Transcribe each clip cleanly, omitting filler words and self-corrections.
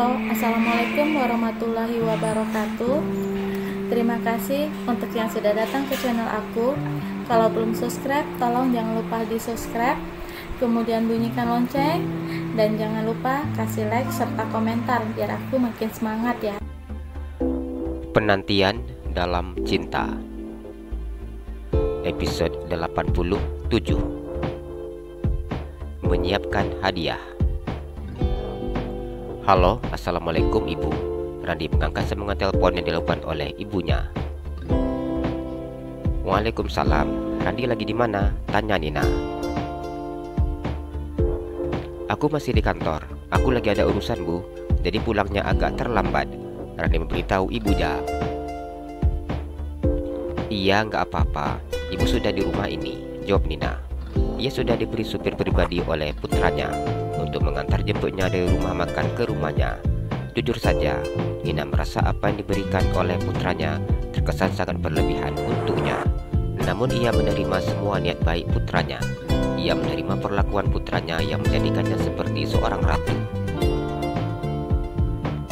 Halo, Assalamualaikum warahmatullahi wabarakatuh. Terima kasih untuk yang sudah datang ke channel aku. Kalau belum subscribe, tolong jangan lupa di subscribe, kemudian bunyikan lonceng, dan jangan lupa kasih like serta komentar biar aku makin semangat ya. Penantian dalam cinta, episode 87. Menyiapkan hadiah. Halo, assalamualaikum ibu. Randi mengangkat sambungan telepon yang dilakukan oleh ibunya. Waalaikumsalam. Randi lagi di mana? Tanya Nina. Aku masih di kantor. Aku lagi ada urusan bu, jadi pulangnya agak terlambat. Randi memberitahu ibunya. Iya, nggak apa-apa. Ibu sudah di rumah ini, jawab Nina. Ia sudah diberi supir pribadi oleh putranya untuk mengantar jemputnya dari rumah makan ke rumahnya. Jujur saja, Nina merasa apa yang diberikan oleh putranya terkesan sangat berlebihan untuknya. Namun ia menerima semua niat baik putranya. Ia menerima perlakuan putranya yang menjadikannya seperti seorang ratu.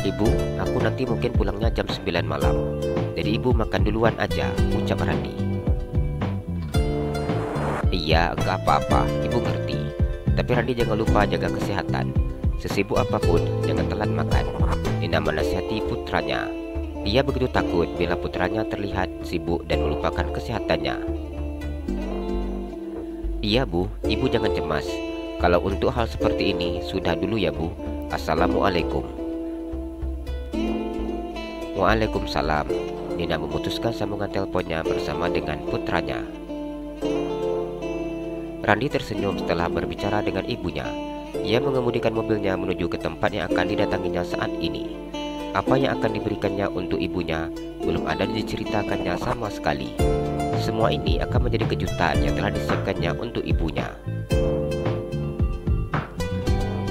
Ibu, aku nanti mungkin pulangnya jam 9 malam. Jadi ibu makan duluan aja, ucap Randi. Iya, enggak apa-apa, ibu ngerti. Tapi Randi jangan lupa jaga kesehatan. Sesibuk apapun, jangan telat makan. Nina menasihati putranya. Ia begitu takut bila putranya terlihat sibuk dan melupakan kesehatannya. Iya bu, ibu jangan cemas. Kalau untuk hal seperti ini, sudah dulu ya bu. Assalamualaikum. Waalaikumsalam. Nina memutuskan sambungan teleponnya bersama dengan putranya. Randi tersenyum setelah berbicara dengan ibunya. Ia mengemudikan mobilnya menuju ke tempat yang akan didatanginya saat ini. Apa yang akan diberikannya untuk ibunya belum ada diceritakannya sama sekali. Semua ini akan menjadi kejutan yang telah disiapkannya untuk ibunya.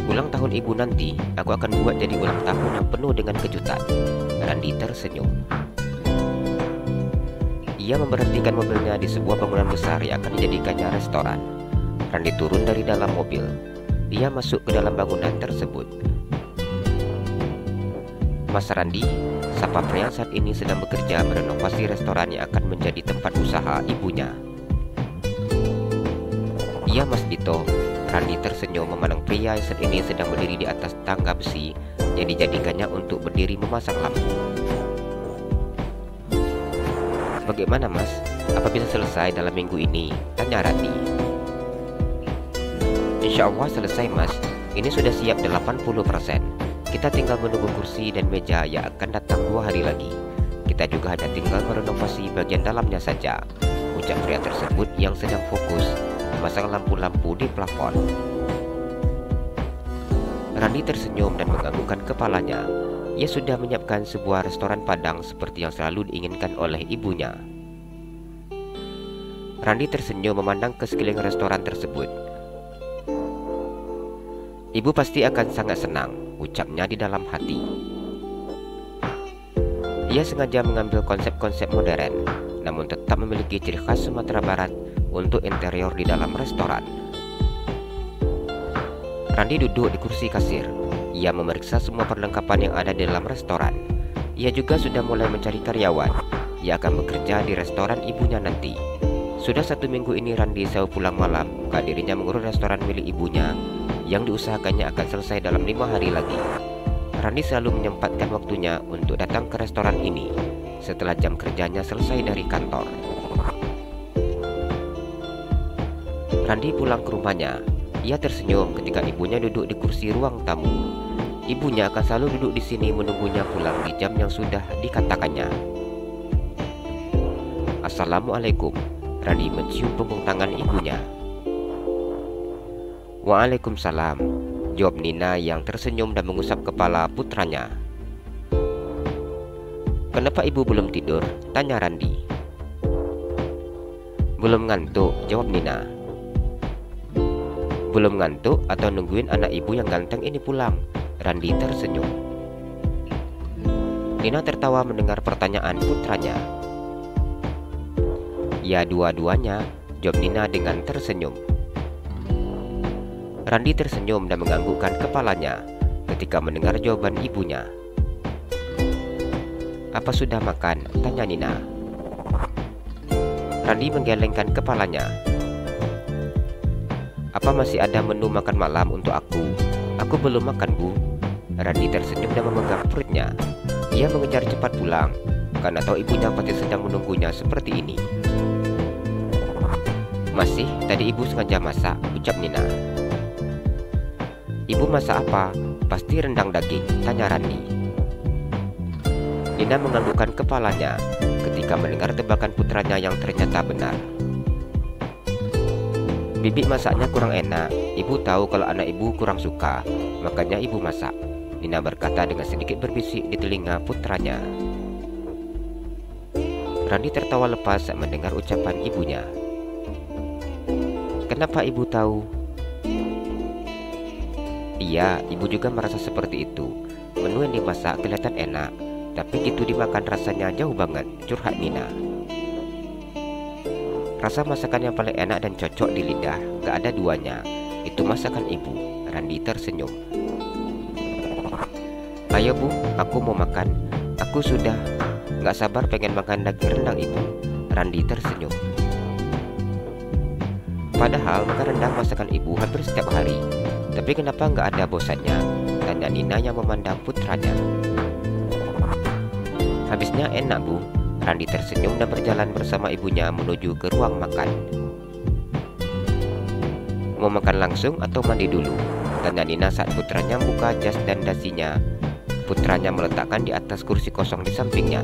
Ulang tahun ibu nanti, aku akan buat jadi ulang tahun yang penuh dengan kejutan. Randi tersenyum. Ia memberhentikan mobilnya di sebuah bangunan besar yang akan dijadikannya restoran. Randi turun dari dalam mobil. Ia masuk ke dalam bangunan tersebut. Mas Randi, sapa pria saat ini sedang bekerja merenovasi restoran yang akan menjadi tempat usaha ibunya. Iya Mas Dito. Randi tersenyum memandang pria yang saat ini sedang berdiri di atas tangga besi yang dijadikannya untuk berdiri memasang lampu. Bagaimana mas? Apa bisa selesai dalam minggu ini? Tanya Randi. Insya Allah selesai mas. Ini sudah siap 80%. Kita tinggal menunggu kursi dan meja yang akan datang 2 hari lagi. Kita juga hanya tinggal merenovasi bagian dalamnya saja, ucap pria tersebut yang sedang fokus memasang lampu-lampu di plafon. Randi tersenyum dan menganggukkan kepalanya. Ia sudah menyiapkan sebuah restoran Padang seperti yang selalu diinginkan oleh ibunya. Randi tersenyum memandang ke sekeliling restoran tersebut. Ibu pasti akan sangat senang, ucapnya di dalam hati. Ia sengaja mengambil konsep-konsep modern, namun tetap memiliki ciri khas Sumatera Barat untuk interior di dalam restoran. Randi duduk di kursi kasir. Ia memeriksa semua perlengkapan yang ada di dalam restoran. Ia juga sudah mulai mencari karyawan. Ia akan bekerja di restoran ibunya nanti. Sudah 1 minggu ini Randi selalu pulang malam. Dirinya mengurus restoran milik ibunya yang diusahakannya akan selesai dalam 5 hari lagi. Randi selalu menyempatkan waktunya untuk datang ke restoran ini setelah jam kerjanya selesai dari kantor. Randi pulang ke rumahnya. Ia tersenyum ketika ibunya duduk di kursi ruang tamu. Ibunya akan selalu duduk di sini menunggunya pulang di jam yang sudah dikatakannya. Assalamualaikum. Randi mencium punggung tangan ibunya. Waalaikumsalam, jawab Nina yang tersenyum dan mengusap kepala putranya. Kenapa ibu belum tidur? Tanya Randi. Belum ngantuk, jawab Nina. Belum ngantuk atau nungguin anak ibu yang ganteng ini pulang? Randi tersenyum. Nina tertawa mendengar pertanyaan putranya. Ya dua-duanya, jawab Nina dengan tersenyum. Randi tersenyum dan menganggukkan kepalanya. ketika mendengar jawaban ibunya. "Apa sudah makan?" tanya Nina. Randi menggelengkan kepalanya. "Apa masih ada menu makan malam untuk aku? Aku belum makan, Bu." Randi tersenyum dan memegang perutnya. Ia mengejar cepat pulang, karena tahu ibunya pasti sedang menunggunya seperti ini. "Masih, tadi ibu sengaja masak," ucap Nina. "Ibu masak apa? Pasti rendang daging," tanya Randi. Nina menganggukkan kepalanya ketika mendengar tebakan putranya yang ternyata benar. "Bibi masaknya kurang enak. Ibu tahu kalau anak ibu kurang suka, makanya ibu masak," Nina berkata dengan sedikit berbisik di telinga putranya. Randi tertawa lepas saat mendengar ucapan ibunya. "Kenapa ibu tahu?" "Iya, ibu juga merasa seperti itu. Menu yang dimasak kelihatan enak, tapi gitu dimakan rasanya jauh banget," curhat Nina. "Rasa masakan yang paling enak dan cocok di lidah gak ada duanya. Itu masakan ibu," Randi tersenyum. "Ayo Bu, aku mau makan. Aku sudah gak sabar pengen makan daging rendang ibu," Randi tersenyum. Padahal makan rendang masakan ibu hampir setiap hari. Tapi kenapa gak ada bosannya? Tanya Nina yang memandang putranya. "Habisnya enak Bu," Randi tersenyum dan berjalan bersama ibunya menuju ke ruang makan. "Mau makan langsung atau mandi dulu?" tanya Nina saat putranya buka jas dan dasinya. Putranya meletakkan di atas kursi kosong di sampingnya.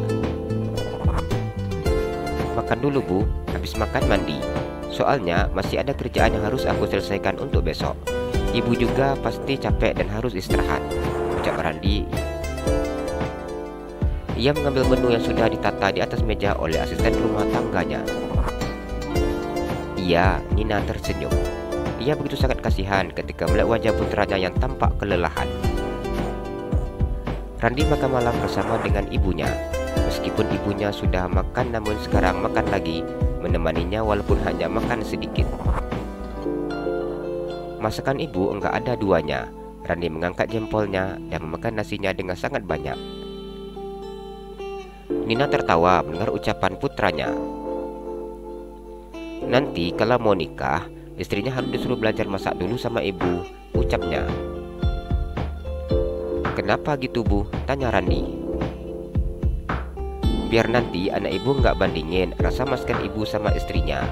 "Makan dulu Bu, habis makan mandi. Soalnya masih ada kerjaan yang harus aku selesaikan untuk besok. Ibu juga pasti capek dan harus istirahat," ucap Randi. Ia mengambil menu yang sudah ditata di atas meja oleh asisten rumah tangganya. "Iya," Nina tersenyum. Ia begitu sangat kasihan ketika melihat wajah putranya yang tampak kelelahan. Randi makan malam bersama dengan ibunya. Meskipun ibunya sudah makan, namun sekarang makan lagi, menemaninya walaupun hanya makan sedikit. Masakan ibu enggak ada duanya. Randi mengangkat jempolnya dan memakan nasinya dengan sangat banyak. Nina tertawa mendengar ucapan putranya. "Nanti kalau mau nikah, istrinya harus disuruh belajar masak dulu sama ibu," ucapnya. "Kenapa gitu Bu?" tanya Randi. "Biar nanti anak ibu nggak bandingin rasa masakan ibu sama istrinya,"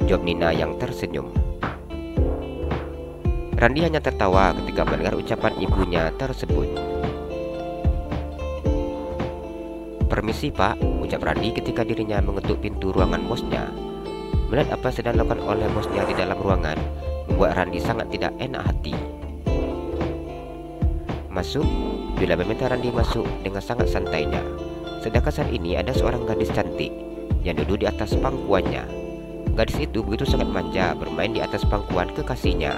jawab Nina yang tersenyum. Randi hanya tertawa ketika mendengar ucapan ibunya tersebut. "Permisi Pak," ucap Randi ketika dirinya mengetuk pintu ruangan bosnya. Melihat apa sedang dilakukan oleh bosnya di dalam ruangan membuat Randi sangat tidak enak hati. "Masuk," Bila meminta Randi masuk dengan sangat santainya. Sedangkan saat ini ada seorang gadis cantik yang duduk di atas pangkuannya. Gadis itu begitu sangat manja bermain di atas pangkuan kekasihnya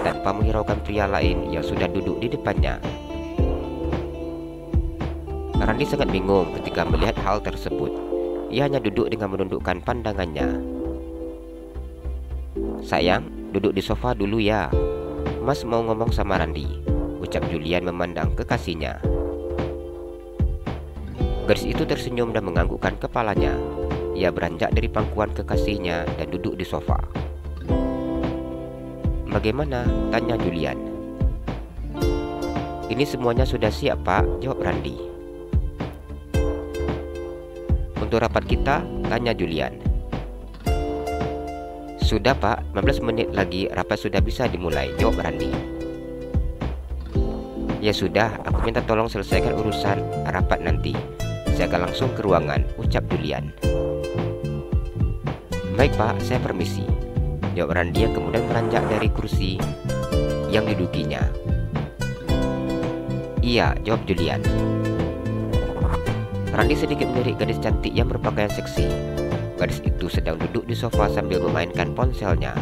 tanpa menghiraukan pria lain yang sudah duduk di depannya. Randi sangat bingung ketika melihat hal tersebut. Ia hanya duduk dengan menundukkan pandangannya. "Sayang, duduk di sofa dulu ya. Mas mau ngomong sama Randi," ucap Julian memandang kekasihnya. Gadis itu tersenyum dan menganggukkan kepalanya. Ia beranjak dari pangkuan kekasihnya dan duduk di sofa. "Bagaimana?" tanya Julian. "Ini semuanya sudah siap Pak," jawab Randi. "Untuk rapat kita?" tanya Julian. "Sudah Pak, 15 menit lagi rapat sudah bisa dimulai," jawab Randi. "Ya sudah, aku minta tolong selesaikan urusan rapat nanti. Saya akan langsung ke ruangan," ucap Julian. "Baik Pak, saya permisi," jawab Randi yang kemudian beranjak dari kursi yang didudukinya. "Iya," jawab Julian. Randi sedikit melirik gadis cantik yang berpakaian seksi. Gadis itu sedang duduk di sofa sambil memainkan ponselnya.